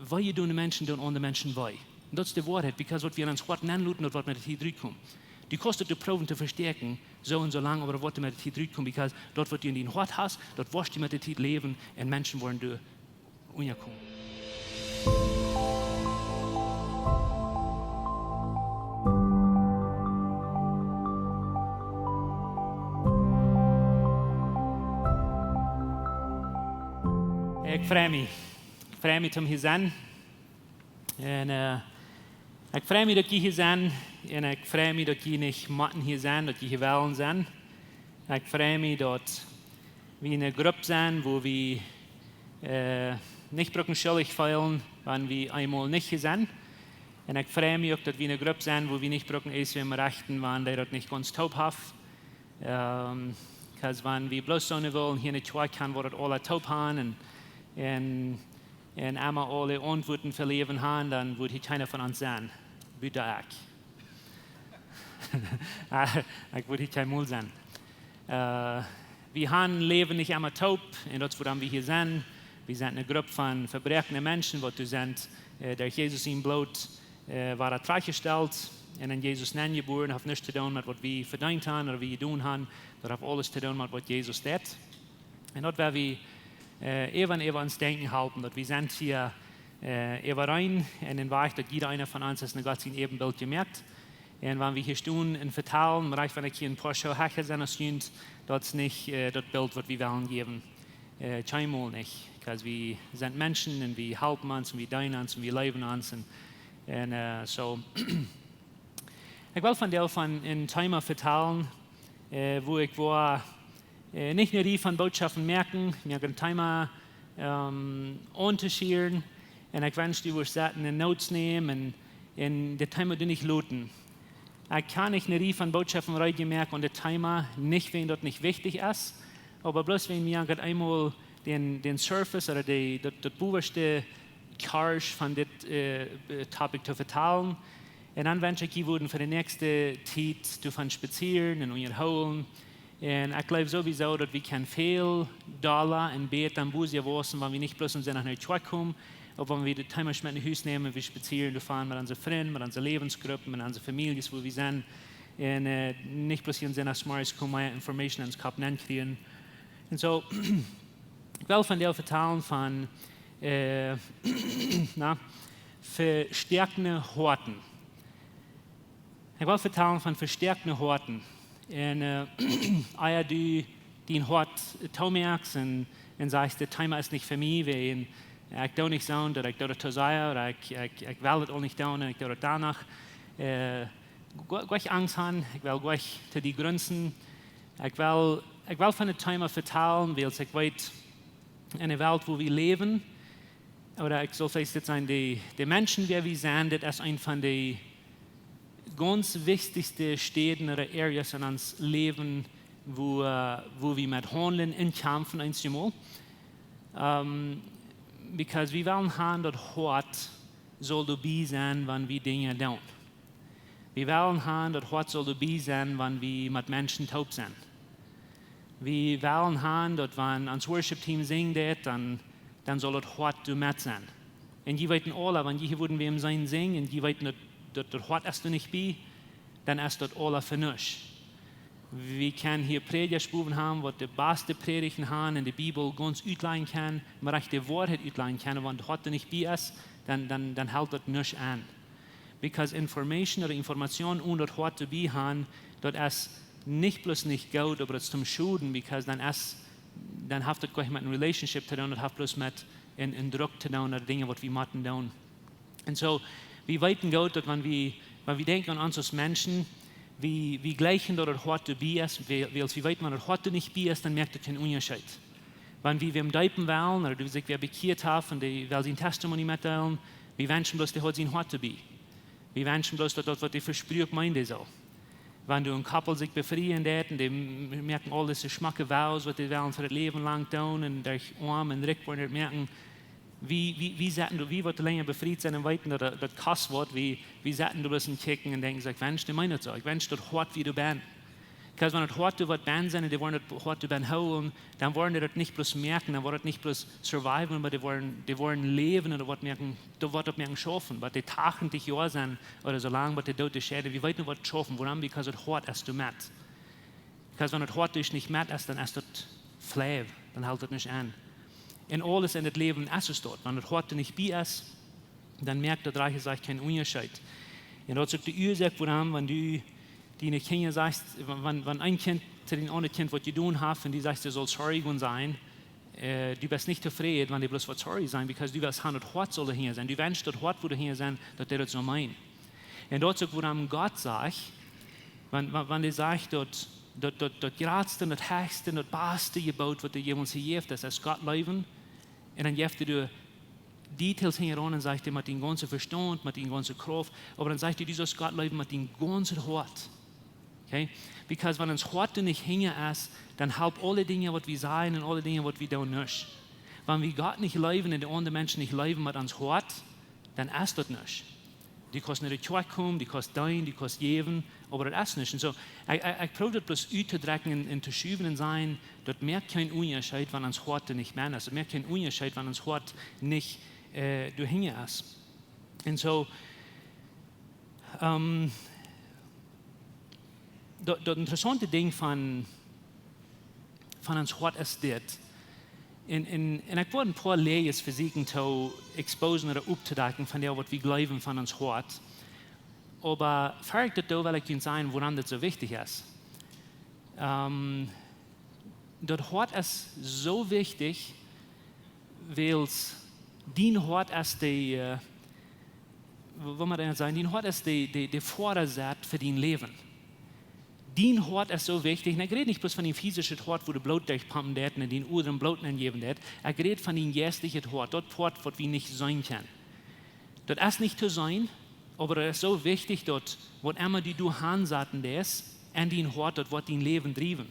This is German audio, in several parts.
wat je doen de mensen doen andere mensen wij. Dat is de waarheid, because wat wir ans Wort anluten und was mit der Zeit durchkommt. Die kostet die Proben zu verstärken, so und so lange, aber was mit der Zeit durchkommt, because dort wird du in den Wort hast, dort wirst du mit der Zeit leben und Menschen wollen du umkommen. Ik freue mich zum hier zijn. En ik freue mich, dat je hier zijn. En ik freue mich, dat je niet moeten hier zijn, dat je hier willen zijn. Ik freue mich, dat we een groep zijn, wo we nicht schuldig fühlen, wenn wir einmal nicht hier sind. Und ich freue mich auch, dass wir eine Gruppe sind, wo wir nicht ist, wenn wir rechten, wenn die dort nicht ganz taub haben. Wenn wir bloß so wollen, hier nicht zwei kann, wo das alle taub haben und einmal alle Antworten verlieren haben, dann würde hier keiner von uns sein. Bitte ich. Ich würde hier kein Müll sein. Wir haben leben nicht einmal taub, und das, woran wir hier sind. Wir sind eine Gruppe von verbrechenden Menschen, die sind, der Jesus ihm Blut war freigestellt und in Jesus Namen geboren, hat nichts zu tun mit was wir verdient haben oder wie wir tun haben, das hat alles zu tun mit was Jesus tut. Und dort werden wir eben uns denken halten, dass wir sind hier rein in den Weg, dass jeder einer von uns ist ein Gott sein Ebenbild gemerkt. Und wenn wir hier stehen und verteilen, bereich wenn ich hier ein paar Schauhacker sind, das ist nicht das Bild, das wir wollen geben. Keinmal nicht. Weil wir sind Menschen und wir helfen uns und wir dienen uns und wir leben uns. So. Ich will von dir von einem Thema vertellen, wo ich war, nicht nur die von Botschaften merken, mir ein Thema unterschieden. Und ich wünsche, du wirst in Notes nehmen und das Thema nicht looten. Ich kann nicht nur die von Botschaften merken und das Thema nicht, wenn das nicht wichtig ist, aber bloß wenn wir einmal den Surface oder das bewusste Charge von dem Topic zu verteilen. Und dann wünsche ich, würden für die nächste Zeit davon spazieren und wiederholen. Und ich glaube sowieso, dass wir viel Dollar und Beten am Busen wissen, wenn wir nicht bloß in seiner Schwach kommen, aber wenn wir das Thema mit nach Hause nehmen, wir spazieren, wir fahren mit unseren Freunden, mit unseren Lebensgruppen, mit unseren Familien, wo wir sind. Und nicht bloß in seiner Smarts kommen, mehr Informationen ins Kopf kriegen. Und so, ich will von dir vertellen von verstärkten Horten. Ich will vertellen von verstärkten Horten. Und eier du den Hort merkst und sagst, das Thema ist nicht für mich, weil ich tue nicht so, dass ich tue das sein, oder ich will das auch nicht tun, und ich tue das danach. Ich Angst haben, ich will gleich zu die Grenzen. Ich will von dem Thema vertellen, weil ich weiß, in einer Welt, wo wir leben, oder ich soll vielleicht jetzt sagen, die Menschen, wie wir sind, das ist eine von den ganz wichtigsten Städten oder Areas in uns Leben, wo wir mit Handeln in kämpfen, einmal. Because wir wollen haben, dass Hort soll dabei sein, wenn wir Dinge tun. Wir wollen haben, dass Hort soll dabei sein, wenn wir mit Menschen taub sind. Wir wollen haben, dass wenn uns Worship-Team singt, dann soll das Hort mit sein. Und die weiten alle, wenn die würden wir im Sein singen, und die weiten, dass das Hort erst nicht bei, dann ist das alle für nichts. Wir können hier Predigerspuren haben, die beste Predigten haben, in der Bibel ganz ausleihen kann, aber auch die Wahrheit ausleihen kann, und wenn das Hort nicht bei ist, dann hält das nicht an. Because Information und das Hort dabei haben, das ist nicht bloß nicht gut, aber es zum Schuden, because dann hat das gleich mit einer Relationship zu tun, das hat bloß mit einem Druck zu tun, oder Dinge, was wir machen tun. Und so, wir weiten Gott, dass wenn wir denken an uns als Menschen, wir gleichen, dass das Hort dabei ist, weil wir weiten, wenn das Hort nicht bei ist, dann merkt er keinen Unterschied. Wenn wir im Deipen wollen, oder sich wer bekehrt haben, und die will sein Testimony mitteilen, wir wünschen bloß, der hat sein Hort dabei. Wir wünschen bloß, dass das, was die verspricht, meint soll. Wenn du ein Couple sich befreien und die merken all diese Schmacke Vows, was die wollen für das Leben lang tun, und durch Arm und Rick wollen merken, wie wird du länger befreit sein und weiten, das Kasswort, wie sollten du das kicken und denken, ich wünsche dir meine so, ich wünsche dir hart, wie du bist. Because wenn das hart wird Ben sein, die wollen das hart Ben holen, dann wollen die das nicht bloß merken, dann wollen das nicht bloß surviven, aber die wollen leben oder was merken, da wird das merken schaffen, was die Tagen dich Jahr sein oder so lange, was die dort Schäde, wie weit noch was schaffen, woran, because es hart ist du met. Because wenn das hart ist nicht met ist, dann ist das fleiv, dann hält das nicht an. In alles in das Leben ist es dort. Wenn das hart nicht bei ist, dann merkt der Reiche sich keinen Unterschied. Und dort sagt die Ursache, woran, wenn du die Kinder sagst, wenn ein Kind zu dem anderen Kind was getan hat und die sagt, du sollst sorry sein, du bist nicht zufrieden, wenn die bloß was sorry sein, because du willst das hart soll hier sein. Du wünschst das hart, wo du hier sein, dass der das so meint. Und dort sagt, woran Gott sagt, wenn die sagt, dort Gradste, das Höchste, das Beste gebaut, was du jemals hier das ist Gott leben. Und dann jefte du Details heran und sagst du mit dem ganzen Verstand, mit dem ganzen Kraft, aber dann sagst du sollst Gott leben mit dem ganzen Hort. Okay? Because wenn uns Hort nicht hängen ist, dann halb alle Dinge, was wir sein und alle Dinge, was wir tun nicht. Wenn wir Gott nicht leben und die anderen Menschen nicht leben mit uns Hort, dann ist das nicht. Die kosten nicht kommen, die kosten dein, die kosten geben, aber das ist nicht. Und so, ich probiere das bloß auszudrücken und zu schieben und sein, das merkt kein Unterschied, wenn uns Hort nicht mehr ist. Das merkt kein Unterschied, wenn uns Hort nicht du hängen ist. Und so, das interessante Ding von uns Hort ist das. Und ich wollte ein paar Lehren versuchen zu exposen oder aufzudecken von dem, was wir glauben von uns Hort. Aber vielleicht das will ich Ihnen sagen, woran das so wichtig ist. Das Hort ist so wichtig, weil es dein Hort ist die, wo man denn sagen, dein Hort ist die Vorderseite für dein Leben. Dein Hort ist so wichtig. Und ich rede nicht bloß von dem physischen Hort, wo du Blut durchpumpen lässt und den anderen Blut angeben lässt. Ich rede von dem geistlichen Hort, dort Hort, was wir nicht sein können. Das ist nicht zu sein, aber das ist so wichtig, dort, was immer die du hansaten lässt, an dein Hort, dort wird dein Leben drieben.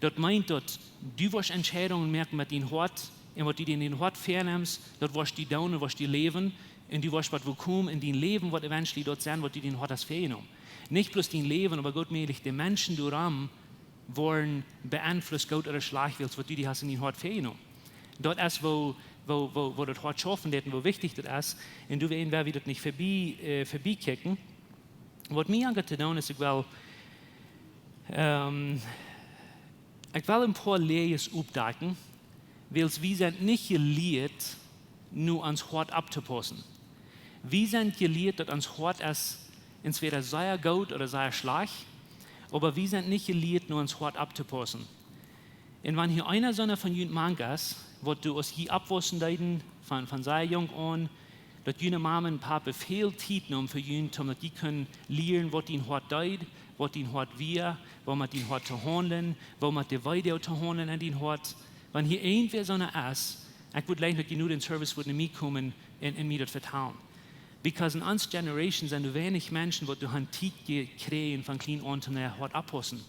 Dort meint dort, du wirst Entscheidungen merken mit deinem Hort, und was du in den Hort vernimmst, dort wirst du down, wirst du leben, und du wirst was willkommen in dein Leben, was eventuell dort sein, was du den Hort hast vergenommen. Nicht bloß dein Leben, aber Gott möglich, die Menschen, die ram, wollen beeinflusst Gott oder Schlagwills, was du die hast in den Hort vergenommen. Dort ist, wo das Hort schaffen wird, wo wichtig das ist, und du werden wir das nicht vorbeikicken. Was mir angeht zu tun ist, ich will ein paar Lehren aufdecken, weil wir sind nicht gelehrt, nur ans Hort abzupassen. Wir sind gelehrt, dass ans Hort ist, entweder sehr gut oder sehr schlecht, aber wir sind nicht gelehrt, nur ans Hort abzupassen. Und wenn hier einer so von jungen Mann ist, wo du aus hier abwaschen deuten, von sehr jung an, dass jene Mama und Papa viel Zeit nehmen für jene, damit die können lernen, was ihnen Hort deut, was ihnen Hort wir, wo man den Hort zu handeln, wo man die Weide zu handeln an den Hort. Wenn hier irgendwer so einer ist, ich würde leider genug den Service würde mir kommen und mir das vertrauen. Because in unserer Generation sind wenig Menschen, die durch Zeit kriegen von klein an zum Hort abpassen.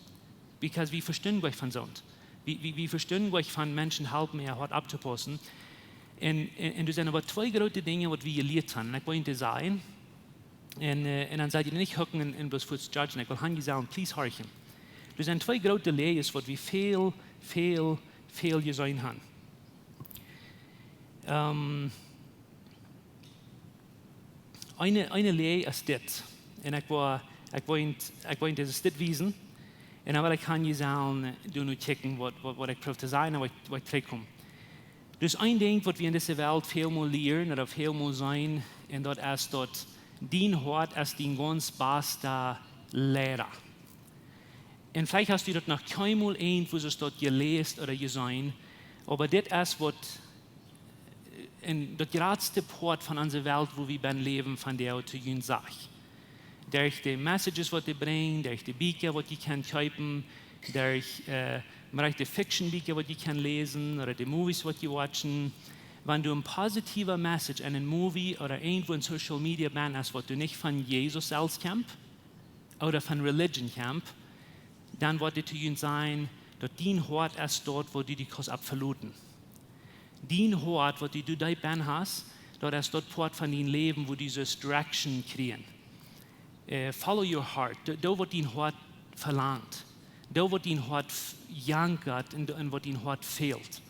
Because wir verstehen euch von so. Wir verstehen euch von Menschen helfen, Hort abzupassen. Und das sind aber zwei große Dinge, die wir gelehrt haben. Ich wollte sagen, und dann seid ihr nicht hocken und bloß für das Judgen. Ich will Hangi sagen, please horchen. Das sind zwei große Lehren, die wir viel gesehen haben. Eine Lehre ist das. Und ich wollte das wiesen. Und dann will ich Hangi sagen, du nur checken, was ich probiere zu sagen, was ich zurückkomme. Das ist ein Ding, was wir in dieser Welt vielmal lernen oder vielmal sein, und dort ist dort, dein Hort ist dein ganz bester Lehrer. Und vielleicht hast du das noch keinmal irgendwo dort gelesen oder gesehen, aber das ist, was das größte Part von unserer Welt, wo wir leben, von der zu ihnen sagt. Durch die Messages, die bringen, durch die Bücher, die ihr kaufen, durch die Fiction-Bücher, die ihr lesen oder die Movies, die ihr watchen. Wenn du ein positiver Message in einem Movie oder irgendwo in Social Media hast, was du nicht von Jesus selbst kennst oder von Religion kennst, dann wird es zu ihnen sein, dass dein Hort ist dort, wo du dich abverluten. Dein Hort, wo du dein Ben hast, dort ist dort Port von deinem Leben, wo dieses Direction kriegen. Follow your heart, da wird dein Hort verlangt. da wird ihn Hort jankert und wird ihn Hort fehlt.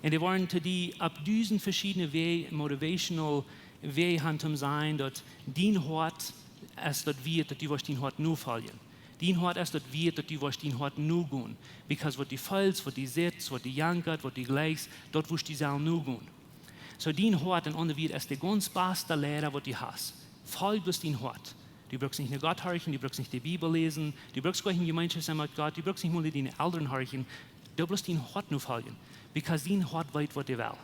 Und die waren zu die ab diesen verschiedenen motivational Wege sein, dort den Hort es dort wird, dass die was den Hort nur fallen. Den Hort es dort wird, dass die was den Hort nur gehen. Because wird die falls, wird die sitzt, wird die jankert, wird die gleich, dort wirst die Saal nur gehen. So den Hort und unter wird es der ganz beste Lehrer, was die hast. Folg bloß den Hort. Du brauchst nicht nur Gott horchen, du brauchst nicht die Bibel lesen, du brauchst gar nicht in Gemeinschaft sein mit Gott, du brauchst nicht nur deine Eltern horchen, du brauchst den Hort nur folgen. Because den Hort weiß, was er will.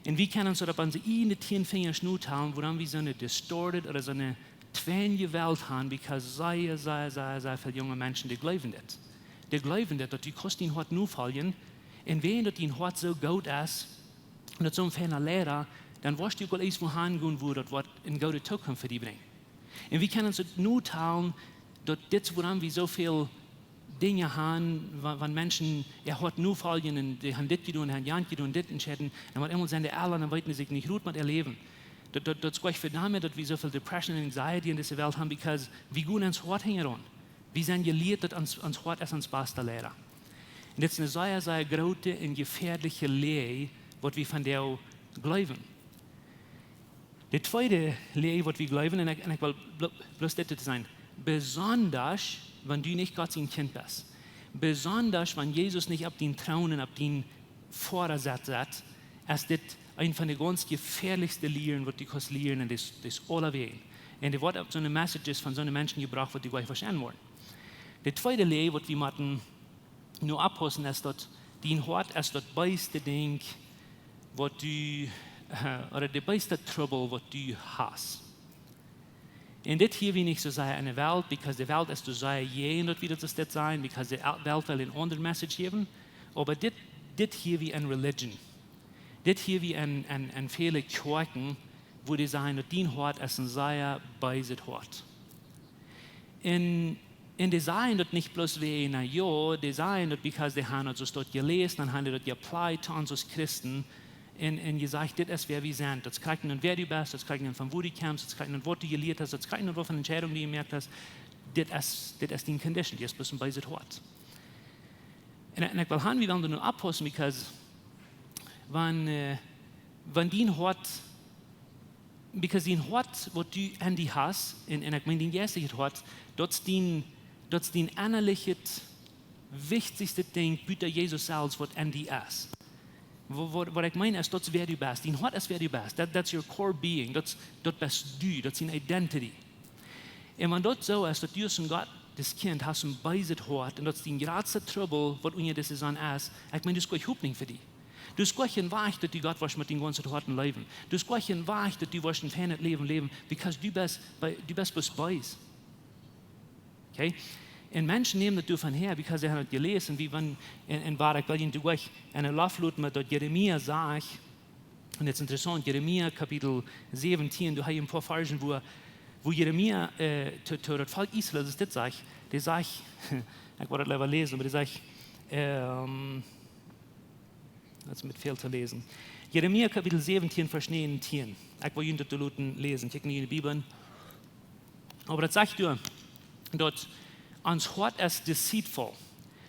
Und wir können so, dass unsere eigenen 10 Finger Schnut haben, woran wir so eine distorted oder so eine twänige Welt haben, because sehr viele junge Menschen, die glauben das. Die glauben das, dass die kannst den Hort nur folgen, und wenn das den Hort so gut ist, und das so ein feiner Lehrer, dann wirst du gut erst wohin gehen, wo das in gute Zukunft für die bringt. Und wir können uns nur teilen, dass das, woran wir so viel Dinge haben, wenn Menschen hat nur folgen und die haben das getan, haben ja getan, das entscheiden, dann wird immer seine Eltern, dann wollten sie sich nicht gut mit ihr leben. Das ist für damit, dass wir so viel Depression und Anxiety in dieser Welt haben, because wir gehen ans Wort hängen. Wir sind gelehrt, dass ans Wort ist uns beste Lehrer. Und das ist eine sehr große und gefährliche Lehre, was wir von der glauben. Die zweite Lehre, was wir glauben, und ich will bloß das sein, besonders, wenn du nicht Gott sein Kind bist, besonders, wenn Jesus nicht auf den Thron und auf den Vordersatz sitzt, ist das eine von den ganz gefährlichsten Lehren, was du kannst lernen, das alle Wege. Und die wird auf so eine Messages von so einem Menschen gebracht, was die gleich verstehen wollen. Die zweite Lehre, was wir machen, nur abpassen, ist, dass dein Hort ist das beste Ding, was du, oder der beste Trouble, was du hast. Und das hier will nicht so sein in der Welt, because die Welt ist so sehr je, und wieder das sein, because die Welt will eine andere Message geben, aber das hier wie eine Religion. Das hier wie ein viele Kirchen, wo die sagen, dass dein Hort ist ein sehr beiset Hort. Und die sagen das nicht bloß wie, na ja, die sagen das, because die haben das dort gelesen, dann haben die das applied zu uns als Christen, und gesagt, das ist, wer wir sind. Das kriegt man, wer du bist, das kriegt man, von wo du kommst, das kriegt man, was du gelehrt hast, das kriegt man, von Entscheidungen, die du gemerkt hast. Das ist die Condition, die ist bloß ein beiset Hort. Und ich will haben, wir wollen das nur abpassen, because wenn dein Hort, because dein Hort, was du an die hast, und ich meine, dein geistliches Hort, das ist dein innerliches, wichtigste Ding, bitte Jesus selbst, was an die ist. Was ich meine ist, das ist wer du bist. Dein Hort ist wer du bist. That's your core being. Das bist du. Das ist deine Identity. Und wenn das so ist, dass du ein Gott, das Kind, hast ein beiset Hort, und das ist dein größter Trouble, was unter das ist, ich meine, das ist gar nicht für dich. Du hast gar kein Weg, dass du Gott was mit den ganzen Horten leben. Du hast gar kein Weg, dass du was ein fernes Leben leben, because du bist bis Beis. Okay? Und Menschen nehmen das davon her, because sie haben das gelesen, wie wenn, in Barak, weil ich durch eine Lauflut mit Jeremia sah, und jetzt interessant, Jeremia Kapitel 17, du hast ein paar Versen, wo Jeremia zu das Volk Israel, das sagt, der sagt, ich wollte das lieber lesen, aber der sagt, das mit viel zu lesen. Jeremia Kapitel 17, Vers 9. Ich will Ihnen das lesen, ich nicht in die Bibel. Aber das sagt du, dort, ans Hort ist deceitful,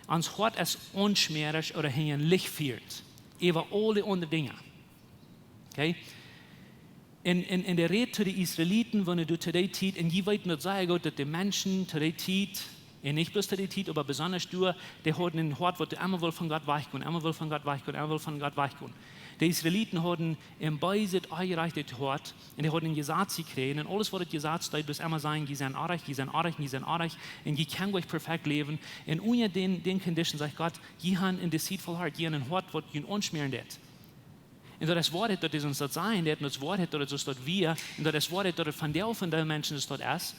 ans Hort ist unschmierig oder hängen Licht führt, über alle andere Dinge. Okay? In der Rede zu den Israeliten, wenn du zu der Zeit, und je weit nicht sagen, dass die Menschen zu der Zeit, und nicht bloß zu der Zeit, aber besonders du, die hatten ein Hort, wo du einmal von Gott weichgehen, einmal von Gott weichgehen, einmal von Gott weichgehen. Die Israeliten hatten im Beisit eingereicht Hort, und die hatten ein Gesetz gekriegt, und alles, was das Gesetz steht, bis immer sagen, die sind artig, und die können euch perfekt leben. Und ohne den Condition sagt Gott, die haben ein deceitful heart, die haben ein Hort, was ihnen unschmieren wird. Und das Wort hat, dass uns das sein, das Wort hat, dass es dort wir, und das Wort hat, dass von den Menschen das dort ist.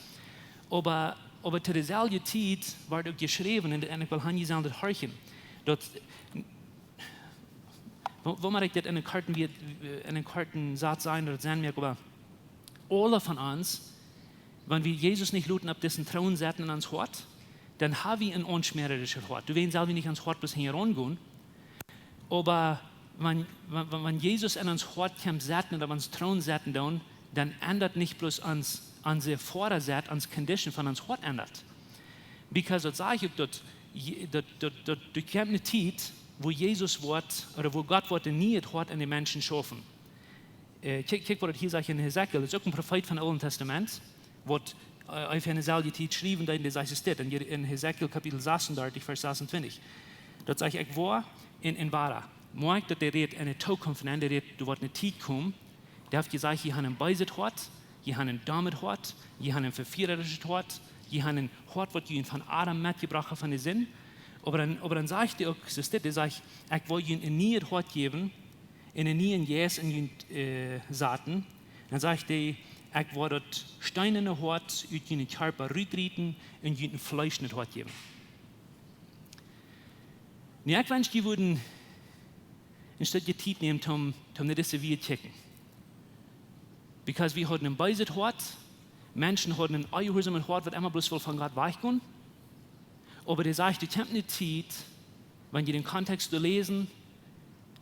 Aber zu derselben Zeit war dort geschrieben, und ich will han gesagt das horchen. Wo mag ich das in einem karten Satz sein, oder sagen wir, aber alle von uns, wenn wir Jesus nicht luten auf diesen Thron setzen ans Hort, dann haben wir ein unschmierisches Hort. Du willst selber nicht ans Hort bis herangehen, aber wenn Jesus in uns Hort kommt setzen oder ans Thron setzen, dann ändert nicht bloß unsere Vordersatz, unsere Condition von uns Hort ändert. Because das sage ich dort, du kommt eine Zeit, wo Jesus Wort, oder wo Gott Wort nie hat an den Menschen schaffen. Kijk wat het hier zegt in Hesekiel, dat is ook een profeet van het Oude Testament, wat auf eine selbe Zeit geschrieben, in der steht, in Hesekiel Kapitel 36, Vers 26. Dat zegt ik waar in Bara. Morgen dat redt in de toekomst en redt, er wordt een tijd komen, daar heeft gezegd, je hebt een bijzet hart, je hebt een damit hart, je hebt een verführerisches hart, je hebt een hart wat je van Adam metgebracht hebt van de zin. Aber dan zegt hij ook, zo staat, hij zegt, ik wil je een nieuw hart geven, in een nieuw jes in je zaten. Dan zegt hij, ik wil dat steinerne hart uit je körper uitrieten en je een fleischende hart geven. Nu, ik wens je würden een stukje tijd nemen om naar deze wereld te kijken. Because we hadden een bijzet hart, mensen hadden een eierhuizamen hart, wat immer bloß wil van God weggaan. Aber der sagt, du kannst nicht Zeit, wenn je den Kontext lesen,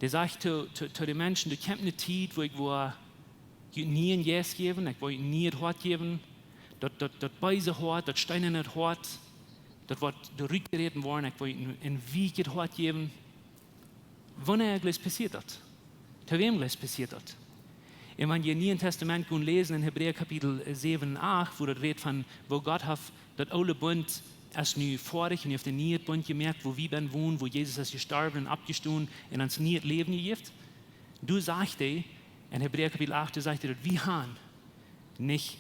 der sagt zu den Menschen, du kannst nicht Zeit, wo ich nie ein Yes geben, ich will nie ein Hort geben, das beise Hort, das steinerne Hort, das wird zurückgereden worden, ich will ein wieges Hort geben. Wann eigentlich passiert das? Zu wem gleich passiert das? Und wenn ihr nie im Testament lesen, in Hebräer Kapitel 7, 8, wo das redet von, wo Gott hat das alte Bund als nu vorig en je heeft een nieuw punt gemerkt, wo wir ben wohnen, wo Jesus is gestorben en abgestoßen en ons nieuw Leben gegeven. Du sagt hij, in Hebräer Kapitel 8, sagt hij dat wir haben nicht,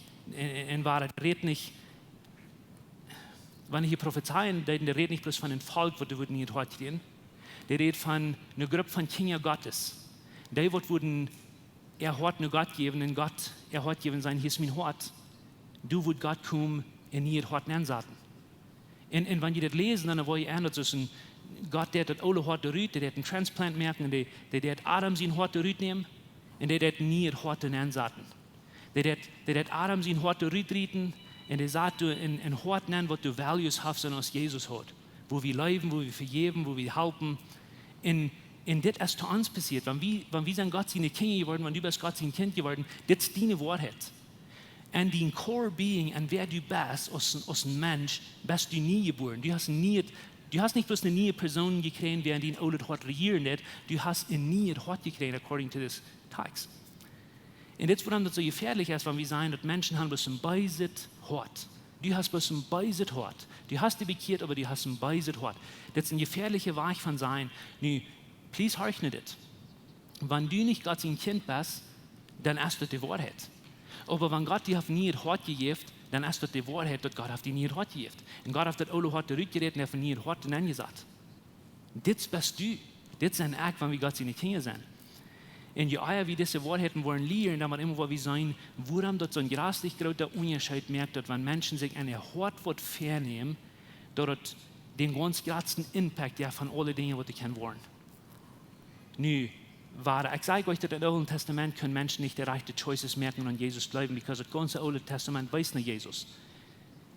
in Wahrheit, redet nicht, wenn ich hier prophezeien, der redet nicht bloß von dem Volk, wo du nicht hört gehen, der redet von einer Gruppe von Kindern Gottes. Der wurden hat nur Gott geben, und Gott, hat geben sein, hier ist mein Hort. Du würd Gott kommen, in ihr Hort ansaten. Und wenn ihr das lesen, dann wollt ihr ändern, dass Gott, der das alle Hort rührt, der einen Transplant merken, der Adam sein Hort rührt nehmen, und der nie Hort ansaten. Der Adam sein Hort rührt, und der sagt, du ein Hort nennen, was du Values hast, und aus Jesus hat. Wo wir leben, wo wir vergeben, wo wir helfen. Und das ist zu uns passiert. Wenn wir sind Gott seine Kinder geworden, wenn du bist Gott sein Kind geworden, das ist deine Wahrheit. Und dein Core Being, und wer du bist, als ein Mensch, bist du nie geboren. Du hast nicht bloß eine neue Person gekriegt, während dein altes Hort regieren hat, du hast ein neues Hort gekriegt, according to this text. Und das, woran das so gefährlich ist, wenn wir sagen, dass Menschen haben bloß ein beiset Hort. Du hast bloß ein beiset Hort. Du hast dich bekehrt, aber du hast ein beiset Hort. Das ist ein gefährlicher Weg von sein. Nu, please horch nicht das. Wenn du nicht Gott sein Kind bist, dann ist das die Wahrheit. Aber wenn Gott dir nie ein Hort gegeben, dann ist das die Wahrheit, dass Gott auf dir nie ein Hort gegeben. Und Gott hat das alle Hort zurückgeredet und hat nie ein Hort angesagt. Das bist du. Das ist ein Akt, wenn wir Gott seine Kinder sind. Und je eher wir diese Wahrheiten wollen lernen, dann immer, wo wir sein, woran das so ein grauslich großer Unterschied merkt, dass wenn Menschen sich ein Hort vernehmen, dass den ganz großen Impact ja von allen Dingen, was sie kennen wollen. Nu, ich sage euch, dass im Alten Testament können Menschen nicht die rechten Choices merken und an Jesus glauben, weil das ganze Alte Testament weiß nicht Jesus.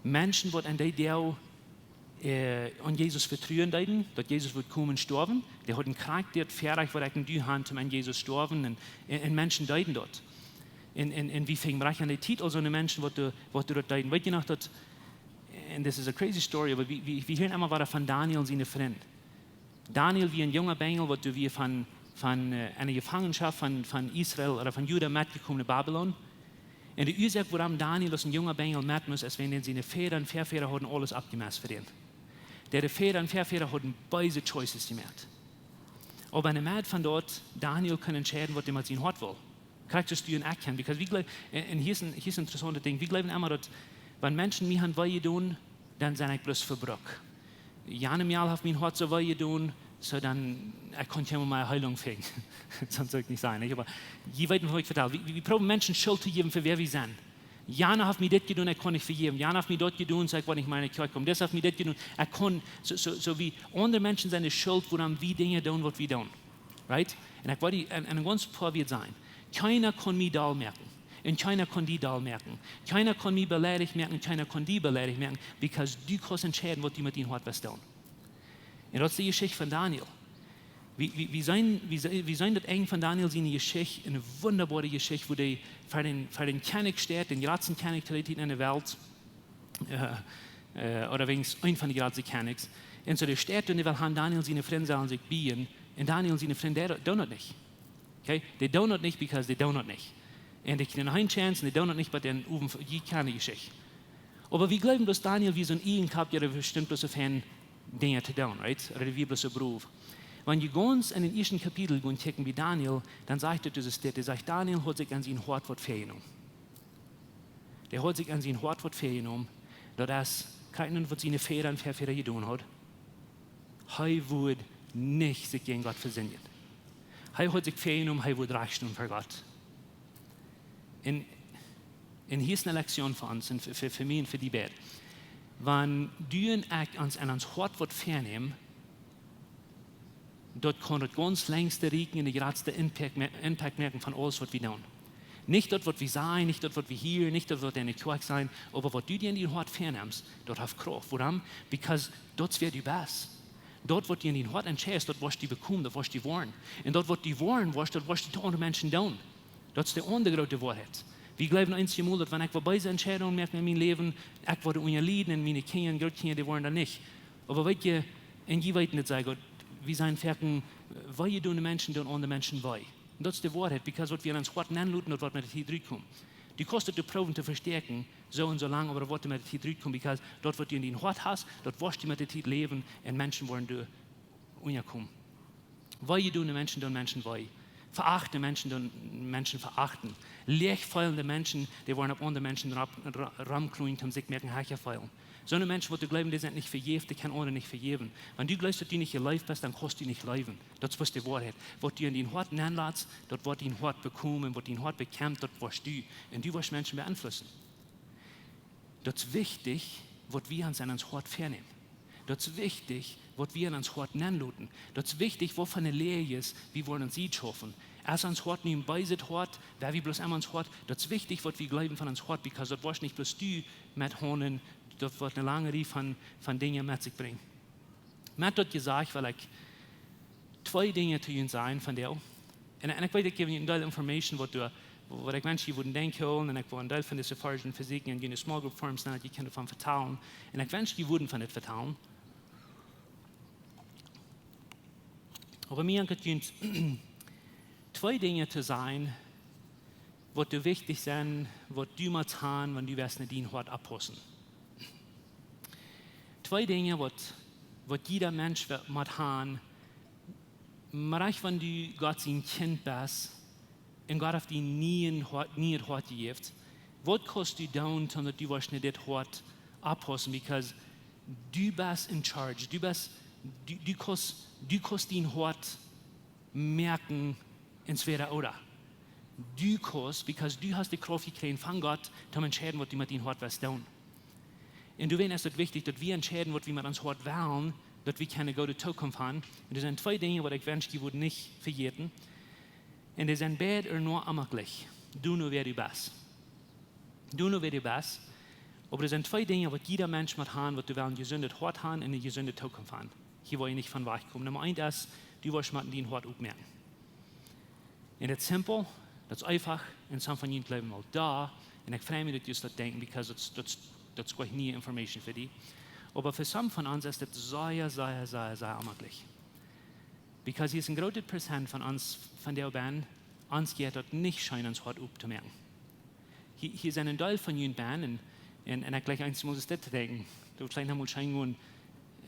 Menschen, die an der an Jesus vertrauen, dass Jesus wird kommen und sterben, der hat einen Krieg, der hat fertig, wo in die Hand an Jesus sterben, und Menschen leiden dort. Und wie fängt man an der Titel, also Menschen, die dort leiden. Weißt du noch, und das ist eine crazy story, aber wir hören immer wieder von Daniel und seinen Freund. Daniel wie ein junger Bengel, wo wir von einer Gefangenschaft von Israel oder von Juda mitgekommen in Babylon. Und die Ursache, warum Daniel als ein junger Bengel mit muss, ist, wenn seine Väter und Verväter haben alles abgemessen für ihn. Der Väter und Verväter haben beide Choices gemacht. Aber wenn er von dort, Daniel kann entscheiden, was er mit seinem Hort will. Kriegst du ihn erkennen? Und hier ist ein interessantes Ding. Wir glauben immer, dass wenn Menschen mir haben Weihe tun, dann sind ich bloß verbrochen. Janem Jahr hat mein Hort so Weihe tun, so dann konnte ich mal Heilung finden. Sonst soll ich nicht sein. Nicht? Aber je weiter ich vertelle, wir probieren Menschen Schuld zu geben, für wer wir sind. Jana hat mir das getan, ich kann nicht vergeben. Jana hat mir dort getan, sag, wenn ich meine Kirche komme. Das hat mir das getan, ich kann, so wie andere Menschen seine Schuld, woran wir Dinge tun, was wir tun. Right? Und ich wollte ein ganz probiert sein. Keiner kann mich da merken. Und keiner kann die da merken. Keiner kann mich beleidigt merken, keiner kann die beleidigt merken, because du kannst entscheiden, was du mit ihnen hast tun. Und das ist die Geschichte von Daniel. Wir sehen das eng von Daniel seine Geschichte, eine wunderbare Geschichte, wo die für den König steht, den großen König in der Welt, oder wenigstens ein von den großen Königs. Und so der steht und die will haben Daniel seine Freunde sollen sich bieten. Und Daniel seine Freunde, die tun das nicht. Okay? Die tun das nicht, because die tun das nicht. Und die kriegen eine Chance und die tun das nicht, bei den Uwen, die keine Geschichte. Aber wir glauben, dass Daniel wie so ein Ehen gehabt, der bestimmt bloß auf Dinge zu tun, right? Oder wie bloß ein Beruf. Wenn ihr ganz in den ersten Kapitel checken wie Daniel, dann sagt er dieses, der sagt, Daniel hat sich an sein Hortwort festgenommen. Der hat sich an sein Hortwort festgenommen, dass keiner von seinen Federn für getan hat. Er würde nicht sich gegen Gott versündigen. Er hat sich festgenommen, er würde recht für Gott. Und hier ist eine Lektion für uns, und für mich und für die beiden. Wenn du und ich uns an uns Hortwort festnehmen, dort kann das ganz längste Riechen und der größte Impact merken von alles, was wir tun. Nicht dort, was wir sein, nicht dort, was wir hier, nicht dort, was deine Kirche sein, aber was du dir in die Hort fernnimmst, dort hat Kraft. Warum? Because dort wird du best. Dort, was du in die Hort entscheidest, dort wirst du bekommen, dort wirst du wollen. Und dort, was du wollen wirst, dort wirst du andere Menschen tun. Das ist die andere Wahrheit. Wir glauben einzig mal, dass wenn ich bei dieser Entscheidung merke in meinem Leben, ich werde unter Lieden und meine Kinder und Großkinder, die wollen das nicht. Aber weißt du, in die Welt nicht sagen, wir sind fertig, weil ihr tun Menschen tun andere Menschen bei. Und das ist die Wahrheit, because was wir ans Wort anluten und was mit hier drüben kommt. Die kostet die Proben zu verstärken, so und so lange, aber was mit hier drüben kommt, because dort, was du in den Wort hast, dort wirst du mit der Zeit leben und Menschen wollen du unterkommen. Weil ihr tun Menschen tun Menschen bei. Verachte Menschen tun Menschen verachten. Leerfeilende Menschen, die wollen auf andere Menschen ramkluien, um sich merken, herfeilen. So eine Menschen, die glauben, die sind nicht verjährt, die können andere nicht vergeben. Wenn du glaubst, dass du nicht gelebt bist, dann kannst du nicht leben. Das ist die Wahrheit. Was du in den Hort anlässt, dort wird dein Hort bekommen, was dein Hort bekämpft, dort wirst du. Und du wirst Menschen beeinflussen. Das ist wichtig, was wir uns an uns Hort vernehmen. Das ist wichtig, was wir an uns Hort anluten. Das ist wichtig, wovon eine Lehre ist, wie wollen uns sie schaffen. Erst ans Hort nehmen, bei sich Hort, wer wir bloß einmal ans Hort. Das ist wichtig, was wir glauben von uns Hort, because dort wirst nicht bloß du mit Honen, das wird eine lange Reihe von Dingen mit sich bringen. Matt hat gesagt, weil ich 2 Dinge zu Ihnen sagen von dir. Und ich will dir geben eine Teil Information, was ich Menschen würden denken und ich will einen Teil von der sepharischen Physik in eine Small Group Forms, die können davon vertrauen. Und ich wünsche, die würden von das vertrauen. Aber mir hat es 2 Dinge zu sein, was du wichtig sind, was du mal tun, wenn du wirst nicht den Hort abpassen. 2 Dinge, was jeder Mensch muss haben, aber auch wenn du Gott sein Kind bist und Gott auf die nie ein Hort gibt, was kannst du tun, damit du nicht das Hort abpassen, because du bist in charge, du kannst den Hort merken, entweder oder. Du kannst, because du hast die Kraft gekriegt von Gott, um zu entscheiden, was du mit dem Hort wirst tun. Und du weißt, es ist wichtig, dass wir entscheiden, was wir mit uns Hort wählen, dass wir keine gute Zukunft haben. Und das sind 2 Dinge, die ich wünsche, die würden nicht vergessen. Und das sind beide nur amaglich. Du nur, wer du bist. Du nur, wer du bist. Aber das sind 2 Dinge, die jeder Mensch muss haben, was du ein gesundes Hort haben und eine gesunde Zukunft haben. Hier will ich nicht von wegkommen. Nummer 1 ist, du willst mit dem Hort aufmerken. Und das ist simpel, das ist einfach, und some von Ihnen bleiben mal da. Und ich freue mich, dass Sie das denken, because das ist nie Information für die. Aber für some von uns ist das sehr amaglich. Because hier ist ein großer Prozent von uns, von der Band, uns geht das nicht scheinen, uns Hort aufzumerken. Hier ist ein Teil von Ihnen Band, und ich gleich eins muss es das denken. Du vielleicht noch mal scheinen, und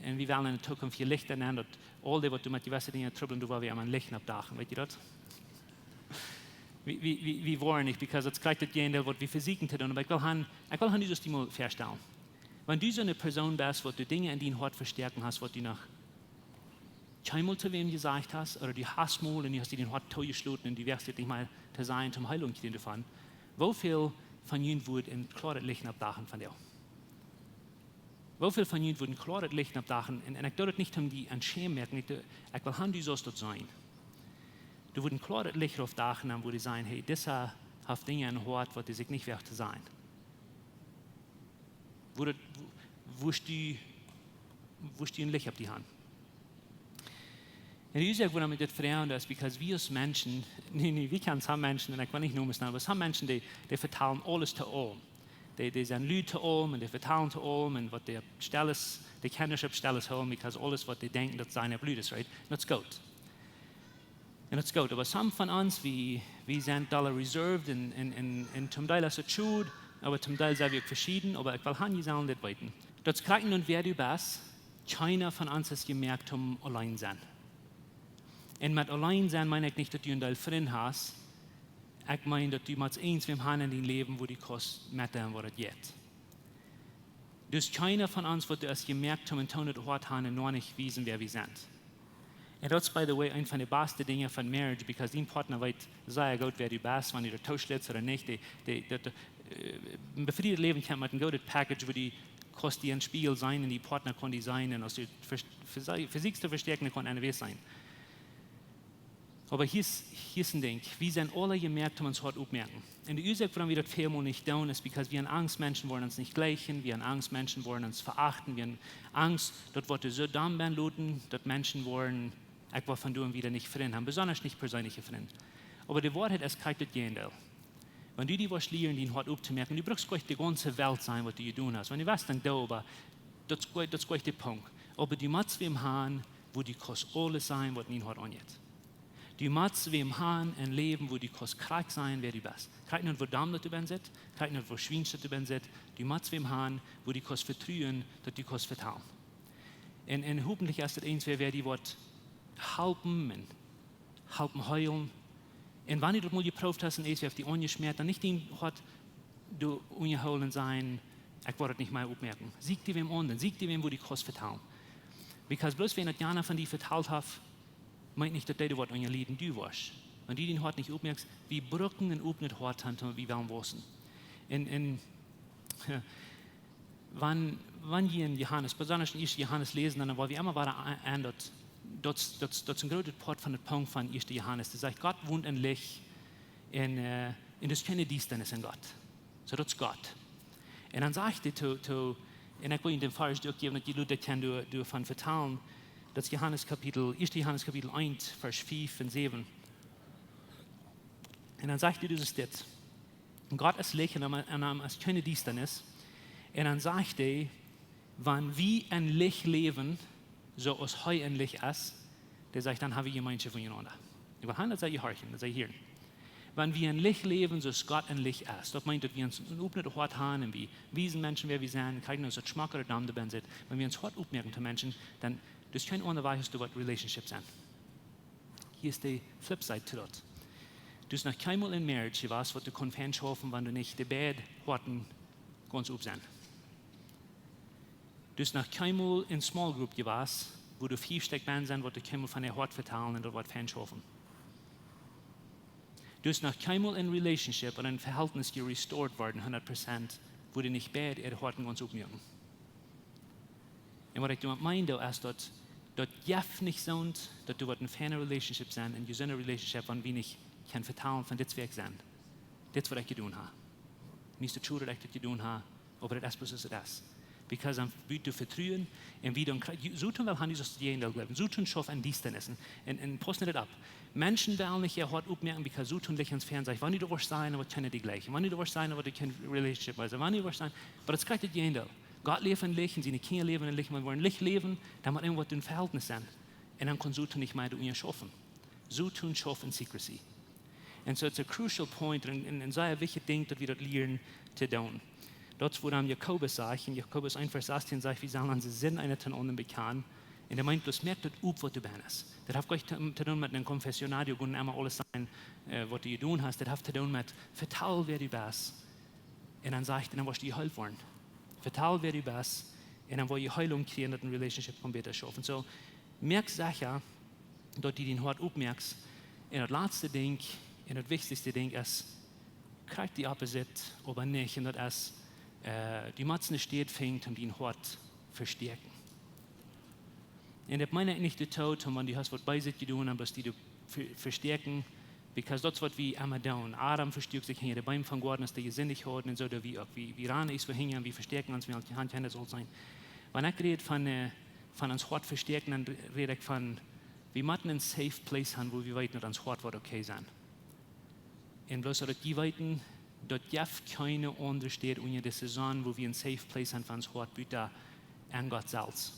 wir wollen in der Zukunft hier Licht ändern, dass all die, was du mit diversen Dingen trübeln, du wir ein Licht abdachen, weißt du das? Wir wollen nicht, because das gleich das Gehen, was wir Physiken tun, aber ich will dieses Thema feststellen. Wenn du so eine Person bist, wo du Dinge in dein Hort verstärken hast, was du noch einmal zu wem gesagt hast, oder du hast mal und du hast dir den Hort zugeschlossen und du wirst nicht mal zu sein, zum Heilung zu davon, wie viel von ihnen würde ein klares Licht abdachen von dir? Wie viel von ihnen würden klares Licht abdachen? Und ich tue das nicht, um die an Schämen merken, ich will haben, du sollst das sein. Du würden klares Licht aufdachen, dann würde sagen, hey, das hat Dinge an Hort, was sich nicht wert zu sein. Wo du ein Licht auf die Hand. Und ich sage, warum ich das fragen, ist, because wir als Menschen, wir kennen some Menschen, und ich will nicht nur sagen, aber some Menschen, die vertrauen alles zu allem. die zijn lui te om en die vertalen te om en wat die stelles, die kennis op stelles om, because alles wat die denken dat zijn bloed is, right? En dat is goed. En dat is goed. Maar some van ons, we zijn alle reserved en zum Teil ist es schuld, aber zum Teil sind wir verschieden, aber ich will han sagen, das weiten. Das kriegen und wer du bist, keiner von uns ist gemerkt, allein sein. Und mit allein sein meine ich nicht, dass du einen Teil Freund hast. Ich meine, dass du mit eins mit haben in dein Leben, wo die Kost mit dem, wo das geht. Dus keiner von uns wird es gemerkt haben und tun das Wort haben und noch nicht wissen, wer wir sind. Und das ist, by the way, eine von den besten Dingen von Marriage, because dein Partner weiß sehr gut, wer du bist, wenn du Tausch lädst oder nicht. Ein befriedetes Leben kann man ein gutes Package, wo die kostet die ein Spiegel sein und die Partner kann die sein und also für sich zu verstärken kann eine Weg sein. Aber hier ist ein Ding, wir sind alle gemerkt, uns heute aufmerken. Und die Ursache, warum wir das vielmal nicht tun, ist, because wir haben Angst, Menschen wollen uns nicht gleichen, wir haben Angst, Menschen wollen uns verachten, wir haben Angst, dass wir so dumm werden, dass Menschen wollen, etwas von tun wieder nicht Freunde haben, besonders nicht persönliche Freunde. Aber die Wahrheit ist, kriegt das gehen. Wenn du die was lernen, die heute aufzumerken, du brauchst gleich die ganze Welt sein, was du tun hast. Wenn du weißt, dann da, aber das ist gleich der Punkt. Aber du musst wem haben, wo die kannst alles sein, was ihn heute angeht. Du musst wem haben ein Leben, wo du kannst krank sein, wer du bist. Krank nicht, wo dumm du bist, krank nicht, wo schwinst du bist. Du musst wem haben, wo du kannst vertrauen, dass du kannst vertrauen. Und hoffentlich ist das eins, wer die Wort helfen und helfen heulen. Und wenn du das mal geprüft hast und es auf die angeschmiert, dann nicht den hat du ungeholen sein, ich wollte das nicht mehr aufmerken. Sieg dir wem anderen, sieg dir wem, wo die kannst vertrauen. Because bloß wenn das Jana von dir vertraut hat, meint nicht, dass der Wort an ihr Leben du warst. Wenn du den Hort nicht aufmerkst, wie Brücken und öffnet Hort haben, wie wollen wissen. Und wenn ihr in Johannes, besonders in Johannes lesen, dann war wie immer war das ist ein großer Part von dem Punkt von 1. Johannes. Der sagt, Gott wohnt in Licht und das keine Dienstnis in Gott. So das ist Gott. Und dann sagt er, und ich will Ihnen den Vers durchgeben, dass die Leute können davon vertellen, das ist 1. Johannes Kapitel 1, Vers 5 und 7. Und dann sagt er dieses das. Gott ist Licht und er ist keine Dienstnis. Und dann sagt er, wenn wir in Licht leben, so als Heu in Licht ist, der sagt, dann haben wir Gemeinschaft voneinander. Ich will das sei ihr horchen, das sei hier. Wenn wir in Licht leben, so ist Gott in Licht ist. Das meint, dass wir uns ein offenes Hort haben und wie wiesen Menschen, wer wir sind, keiner uns das Schmack oder Damm dabei sind. Wenn wir uns Hort aufmerken zu Menschen, dann das ist kein anderes, was Relationships sind. Hier ist die Flipside zu dort. Du hast noch keinmal in Marriage, was du kannst schaffen, wenn du nicht die beiden Horten ganz auf sind. Du hast noch keinmal in Small Group gewesen, wo du 5 Stück band sind, wo du keinmal von der Hort verteilen und dort Fan schaffen. Du hast noch keinmal in Relationship oder ein Verhältnis restored worden, 100%, wo du nicht beide ihre Horten ganz aufmerken. Und was ich damit meine, ist, dass Jeff nicht sind, dass du eine ferne Relationship sein, eine gesunde Relationship, wenn wir nicht kann vertrauen von das Weg sein. Das ist, was ich getan habe. Nicht die Schuld, dass ich das getan habe, aber das ist, was es ist. Because am du vertrauen und wie dann so tun wir haben dieses Jahre leben, so tun schaffen an Dienstnis und posten das ab. Menschen wollen nicht ihr Hort aufmerken, because so tun dich ins Fernsehen. Wann du wirst sein, aber kennen die gleichen. Wann du wirst sein, aber die kennen Relationship, also wann du wirst sein, aber das kriegt das Jahre. Gott lebt in Licht und seine Kinder leben in Licht. Wir wollen Licht leben, dann muss irgendwas in Verhältnis sein. Und dann kann so tun nicht mehr du ihr schaffen. So tun schaffen Secrecy. Und so ist ein crucial point und sehr wichtig Ding, dass wir das lernen zu tun. Dort, wo dann Jakobus sagt, in Jakobus 1, Vers 18 sagt, wir sollen unseren Sinn einer von anderen bekennen. Und er meint, das merkt das up, was du bist. Das hat gleich zu tun mit einem Konfessionario, und einmal alles sein, was du getan hast. Das hat zu tun mit, vertell, wer du bist. Und dann sagt er, dann wirst du geheilt worden. Vertell, wer du bist. Und dann wirst du Heilung kriegen, dass ein Relationship besser schaffen. So, merk sicher, dass du den Hort aufmerkst. Und das letzte Ding, und das wichtigste Ding ist, krieg die Opposite, aber nicht. Und das ist, die Matzen steht, fängt und den Hort verstärken. Und ich meine nicht die Tod, wenn du hast was bei sich getan, aber die du verstärken, because das wird wie einmal down. Adam verstärkt sich hier, der Bein von Gott ist der gesinnig worden und so, wie Rane ist verhängen, wie verstärken uns, wie die Hand soll sein. Wenn ich rede von uns Hort verstärken, dann rede ich von, wir müssen einen safe place haben, wo wir weiten, dass uns Hort wird okay sein. Und bloß, dass die weiten, dort darf keine andere Stadt unter der Saison, wo wir ein Safe Place haben, von uns Hort bitte an Gott selbst.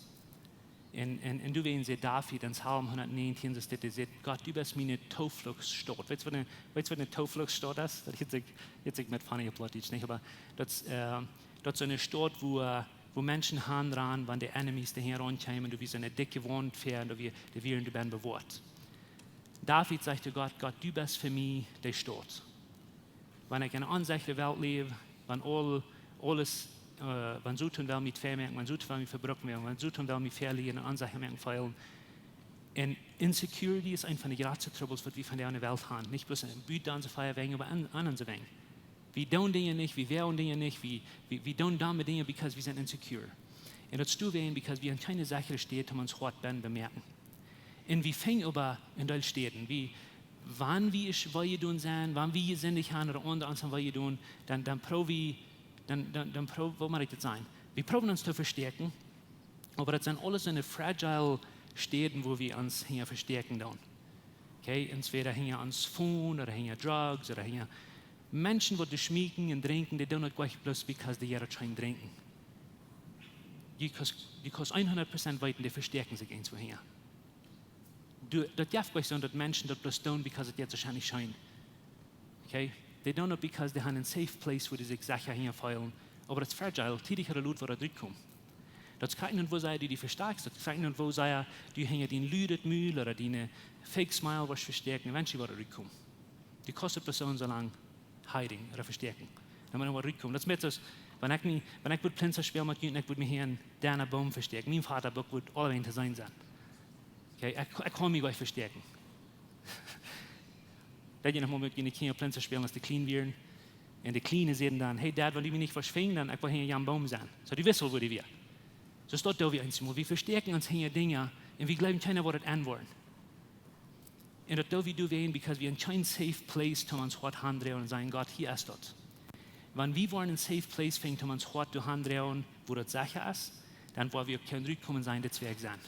Und du weißt, David in Psalm 119 sagt, Gott, du bist meine Zufluchtsstadt. Weißt du, was eine Zufluchtsstadt ist? Jetzt mit Fanny Plotitsch nicht, aber das ist eine Stadt, wo Menschen ran, wenn die Enemies daher rankommen, und du wirst eine dicke Wand fähren, und wir werden bewahrt. David sagte Gott, du bist für mich die Stadt. Wenn ich in einer unsicheren Welt lebe, wenn alles wenn so tun will mit Vermerken, wenn so tun will mit Verbruchen werden, wenn so tun will mit Verlieren und Ansachen feilen. Und Insecurity ist einer der größten Troubles, die wir von der Welt haben. Nicht bloß ein Büt an zu feiern wegen, aber an zu wegen. Wir tun Dinge nicht, wir werden Dinge nicht, wir tun dumme Dinge, weil wir sind insecure. Und das tun wir, weil wir in keine sichere Städte uns hart bemerken. Und wir fangen aber in den Städten, wann wir es tun sein, wann wir sinnig haben oder unter uns was tun, dann wo mag ich das sein? Wir probieren uns zu verstärken, aber das sind alles eine fragile Städten, wo wir uns hier verstärken dann. Okay? Entweder hier ans Phone oder hier Drugs oder hier Menschen, die schmieken und trinken, die tun nicht gleich bloß, because die jeder trinken trinken. Die kosten 100% weiten, die verstärken sich irgendwo hier. Das darf gleich sein, dass Menschen das bloß tun, because es jetzt wahrscheinlich scheint. Okay? They don't know because they have a safe place, wo die sich sicher hinfallen. Aber das ist fragile. Tidig oder Leute, wo durchkommen. Das kann nicht, wo sei die verstärkst. Das kann nicht, wo sei die hängen den Lüdet Mühl oder die Fake Smile, was verstärken. Eventually, wo durchkommen. Die kostet Personen so lang hiding oder verstärken. Dann muss man durchkommen. Das ist das, wenn ich mit Plinzer spielen mit Jungen, ich würde mich hier in deiner Baum verstärken. Mein Vater wird alle hinter sein. Okay? Ich kann mich gleich verstärken. Da je noch mal mit den Kindern Plätze spielen, dass die clean werden. Und die Kleinen sehen dann, hey Dad, wenn ich mich nicht verschwingen, dann ich will hier am Baum sein. So, die wissen, wo die wir. So ist dort wir einmal. Wir verstärken uns hier Dinge und wir glauben keiner, was das antworten. Und das do wir do weil wir in kein safe place zu uns hart handrehen und sagen, Gott, hier ist das. Wenn wir wollen ein safe place finden, zu uns hart zu handrehen, wo das sicher ist, dann wollen wir kein Rückkommen sein, das wir sein.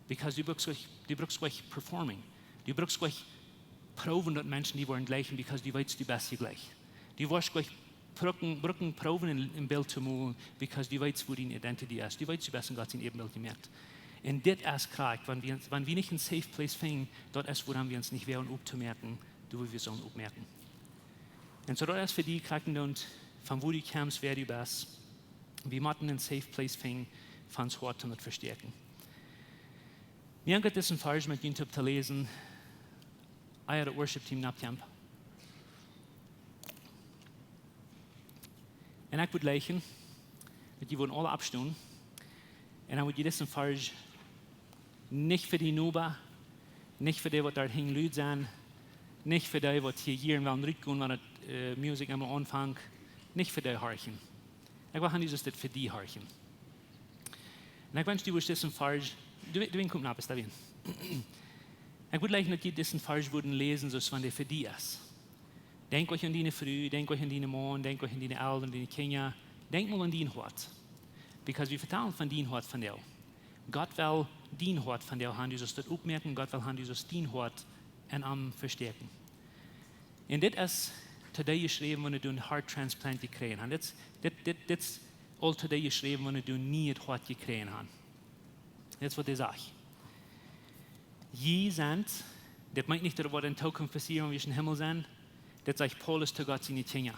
Because du brauchst gleich performing. Du brauchst gleich proben, dass Menschen, die wollen gleichen, because die weißt du bist gleich. Die willst gleich brücken proben im Bild zu machen, because die weißt, wo deine Identity ist. Die weißt du bist in Gott sein Ebenbild gemerkt. Und das ist krank, wenn wir nicht ein safe place finden, dort ist, wo wir uns nicht werden aufzumerken, wo wir sollen aufmerken. Und so das ist für die Kraken und von wo du kommst, wer du bist. Wir müssen ein safe place finden, von uns Wort und verstärken. Mir hat das ein Vers mit YouTube zu lesen. I had a worship team napcamp. En ik moet lezen, dat je worden alle abstaan. En dan moet je deze Vers nicht für die Nuba, nicht für die, die dort hängen Leute sind, nicht für die, die hier in Wellen rückgehen, wenn die Musik einmal anfängt, nicht für die horchen. Ich will Jesus das für die horchen. Und ich wünsche dir, dass diesen Vers, du kommt nach, ist da. Ich würde leider nicht diesen Vers lesen, so wenn der für die ist. Denk euch an deine Früh, denk euch an deine Mann, denk euch an deine Eltern, deine Kinder. Denk mal an dein Hort. Because wir vertrauen von dein Hort von dir. Gott will dein Hort von dir haben, du sollst das aufmerken, Gott will haben, du sollst dein Hort verstärken. Und das ist today geschrieben, wenn du ein Heart Transplant gekriegt hast. Das ist all today geschrieben, wenn du nie ein Hort gekriegt hast. Das ist, was ich sage. Je sind, das meint nicht, dass wir in Zukunft passieren, wenn wir im Himmel sind. Das sagt Paulus zu Gott seine Kinder.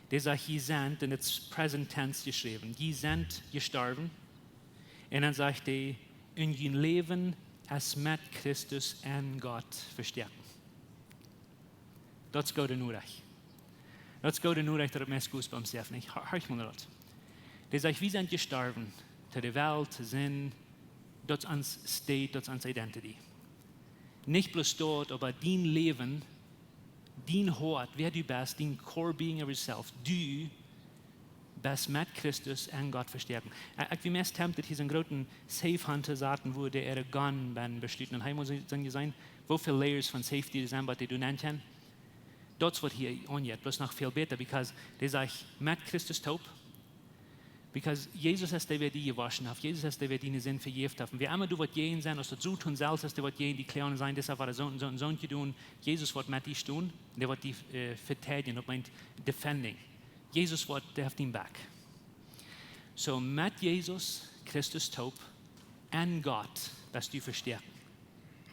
Der sagt, je sind, und das ist Present Tense geschrieben. Je sind gestorben. Und dann sagt er, in ihrem Leben es mit Christus und Gott verstärken. Das geht nur recht. Das geht nur recht, dass er mehr gut beim Selbst nicht. Hör ich mal das. Der sagt, wir sind gestorben. Zu der Welt, zu Sinn. Das ist uns State, das ist uns Identity. Nicht bloß dort, aber dein Leben, dein Hort, wer du bist, dein Core Being of yourself, du bist mit Christus und Gott verstärken. Ich bin mehr tempted, hier so einen großen Safe Hunter sagen, wo der Gun ben beschlitten. Und ich muss sagen, wie viele Layers von Safety sind, die du nennen kannst. Das wird hier on yet, bloß noch viel besser, because der sagt, mit Christus taub, Because Jesus ist der, der die gewaschen hat. Jesus ist der, der die Sinn vergeben hat. Und wie immer du was gehen sein, aus der so tun selbst, dass du was gehen, die Kleinen sein, deshalb war er so und so tun. Jesus wird mit dich tun, der wird die verteidigen, und meint defending. Jesus wird, der hat ihn back. So mit Jesus, Christus taub, und Gott, dass du verstärken.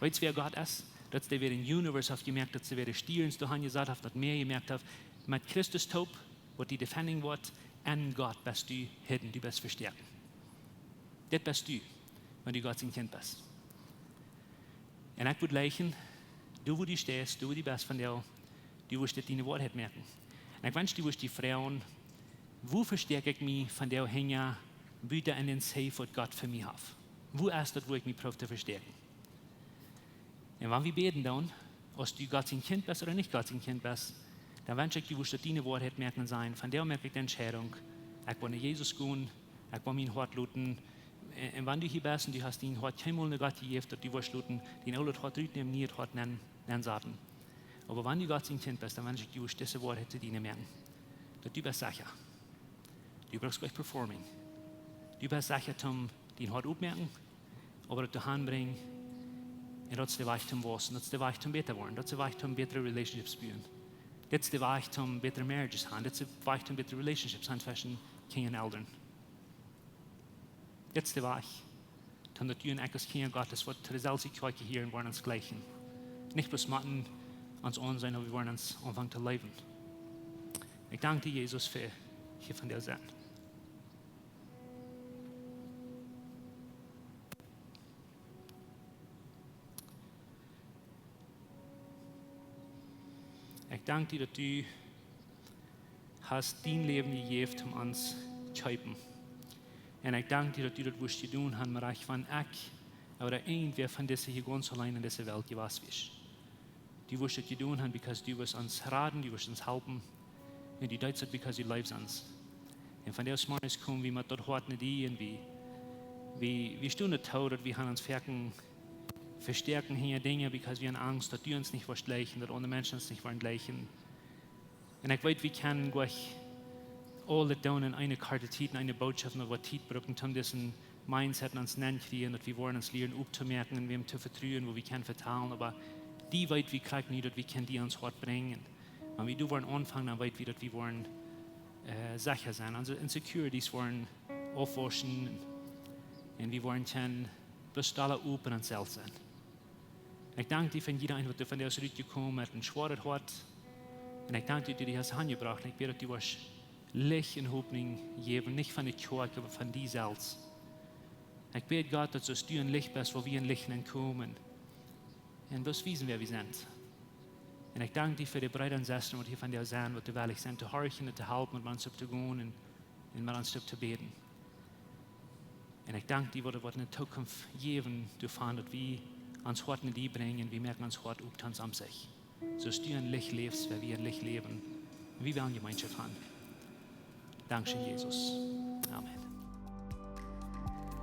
Weißt du, wer Gott ist? Dass der den Universe hat gemerkt, dass der Stier ins Duhan gesagt hat, dass mehr gemerkt hat. Mit Christus taub, wird die defending wird, und Gott bist du hidden, du bist verstärken. Das bist du, wenn du Gott sein Kind bist. Und ich würde leichen, du wo du stehst, du wo du bist von dir, du wirst deine Wahrheit merken. Und ich wünsche, du wirst die Frauen, wo verstärke ich mich von der hängen, wieder in den Safe, was Gott für mich hat. Wo ist das, wo ich mich brauche zu verstärken? Und wenn wir beten dann, ob du Gott sein Kind bist oder nicht Gott sein Kind bist, dann wünsche ich, du wirst deine Wahrheit merken sein. Von der merke ich die Entscheidung. Ich will nach Jesus gehen, ich will mein Hort luten. Und wenn du hier bist und du hast dein Hort keinmal eine Gott gegeben, dass du wirst luten, dein altes Hort rüten, nie Hort nennen sagen. Aber wenn du Gott sein Kind bist, dann wünsche ich, du wirst diese Wahrheit zu dir merken. Dass du bist sicher. Du brauchst gleich performing. Du bist sicher, um dein Hort aufmerken, aber dass du hinbringen, und das ist der Weg zum Wachsen, das ist der Weg zum besser werden, das ist der Weg zum bessere Relationships bauen. Das ist der Weg zum bessere Marriages haben, das ist der Weg zum bessere Relationships haben zwischen Kindern und Eltern. Das ist der Weg, dass du und ich als Kinder Gottes wird zu der Selbstigkeit hier und wollen uns gleichen. Nicht bloß machen uns sein, aber wir wollen uns anfangen zu leben. Ich danke dir, Jesus, für hier von der Seite. Ich danke dir, dass du hast dein Leben gegeben, um uns zu helfen. Und ich danke dir, dass du das wirst tun hast, aber ich von ich oder irgendwer von diesen hier ganz allein in dieser Welt gewesen ist. Du wirst das tun haben, weil du wirst uns raten, du wirst uns helfen. Und du tust es, weil du liebst uns. Und von der Smartes kommen wir mit dort hart nicht und wir stehen nicht tau, dass wir uns verstärken hier Dinge, weil wir haben Angst, dass du uns nicht wirst gleichen, dass andere Menschen uns nicht wollen gleichen. Und ich weiß, wir können gleich alle down in eine Karte Tieten, eine Botschaft, und was Tiet brauchen, um diesen Mindset uns nennen kriegen, dass wir wollen uns lernen, aufzumerken und wem zu vertrauen, wo wir können vertrauen, aber die weit wir kriegen nicht, dass wir können die ans Wort bringen. Wenn wir wollen anfangen, dann weit wir, dass wir wollen sicher sein. Unsere Insecurities wollen aufwaschen und wir wollen können bis alle open und selbst sein. Ich danke dir für jeder, der von der aus gekommen hat, ein schwaches Hort. Und ich danke dir, dass du das angebracht hast. Ich bitte, dass du hast Licht und Hoffnung geben, nicht von der Kirche, aber von dir selbst. Ich bitte Gott, dass du ein Licht bist, wo wir in Licht kommen. Und das wissen wir sind. Und ich danke dir für die Brüder und Schwestern, die hier von dir sind, die willig sind, zu horchen und zu helfen, mit uns zu gehen und mit uns zu beten. Und ich danke dir, was in der Zukunft geben, davon, dass wir ans Hort in die bringen, wir merken ans Hort auf uns am sich. So dass du ein Licht lebst, weil wir ein Licht leben. Und wir wollen Gemeinschaft haben. Dankeschön, Jesus. Amen.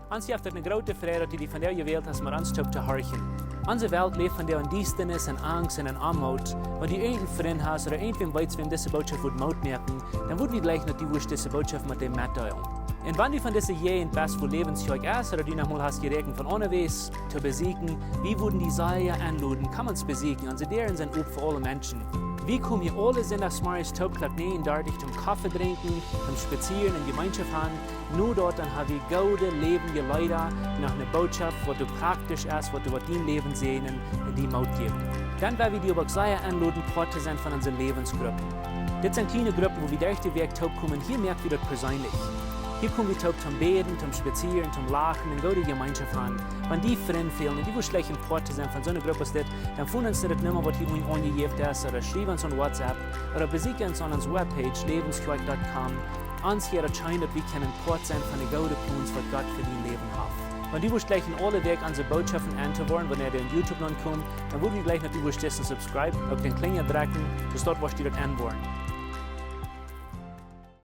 Ons heeft eine grote Freude, die von der gewählt hast, mit uns zu horchen. Unsere Welt lebt von der Undienstnis und Angst und Armut. Wenn du irgendeinen Freund hast oder irgendwem weißt, wem diese Botschaft Mut merken, dann würden wir gleich noch diese Botschaft mit dem mitteilen. Und wenn du von diesen jeden bist, wo lebenszeug ist, oder du nochmal hast gerechnet von unterwegs zu besiegen, wie würden die Seile anladen, kann man es besiegen. Also deren sind auch für alle Menschen. Wie kommen hier alle sind nach Smarties Taubklapp nähen, dort zum Kaffee trinken, zum Spazieren in Gemeinschaft haben. Nur dort dann haben wir gute, lebende Leute nach einer Botschaft, wo du praktisch ist, wo du dein Leben sehen und die Mut geben. Dann werden wir die aber sehr anladen, Part zu sein von unseren Lebensgruppen. Das sind kleine Gruppen, wo wir durch den Weg taub kommen. Hier merken wir das persönlich. Hier kommen wir taub zum Beten, zum Spazieren, zum Lachen und gute Gemeinschaft haben. Wenn die Freunde fehlen und die wollen schlecht Part zu sein von so einer Gruppe, dann finden uns das nicht mehr, was hier angegeben ist, oder schreiben uns an WhatsApp, oder besuchen uns an unserer Webpage, lebenskirche.com. Uns hier erscheint, dass wir können Part sein von den guten Plans, was Gott für dein Leben hat. Wenn du gleich in alle Weg unsere Botschaften anzuhören, wenn in YouTube dann kommt, dann würden wir gleich natürlich subscribe, auf den Klingel drücken, bis dort, was du das anhören.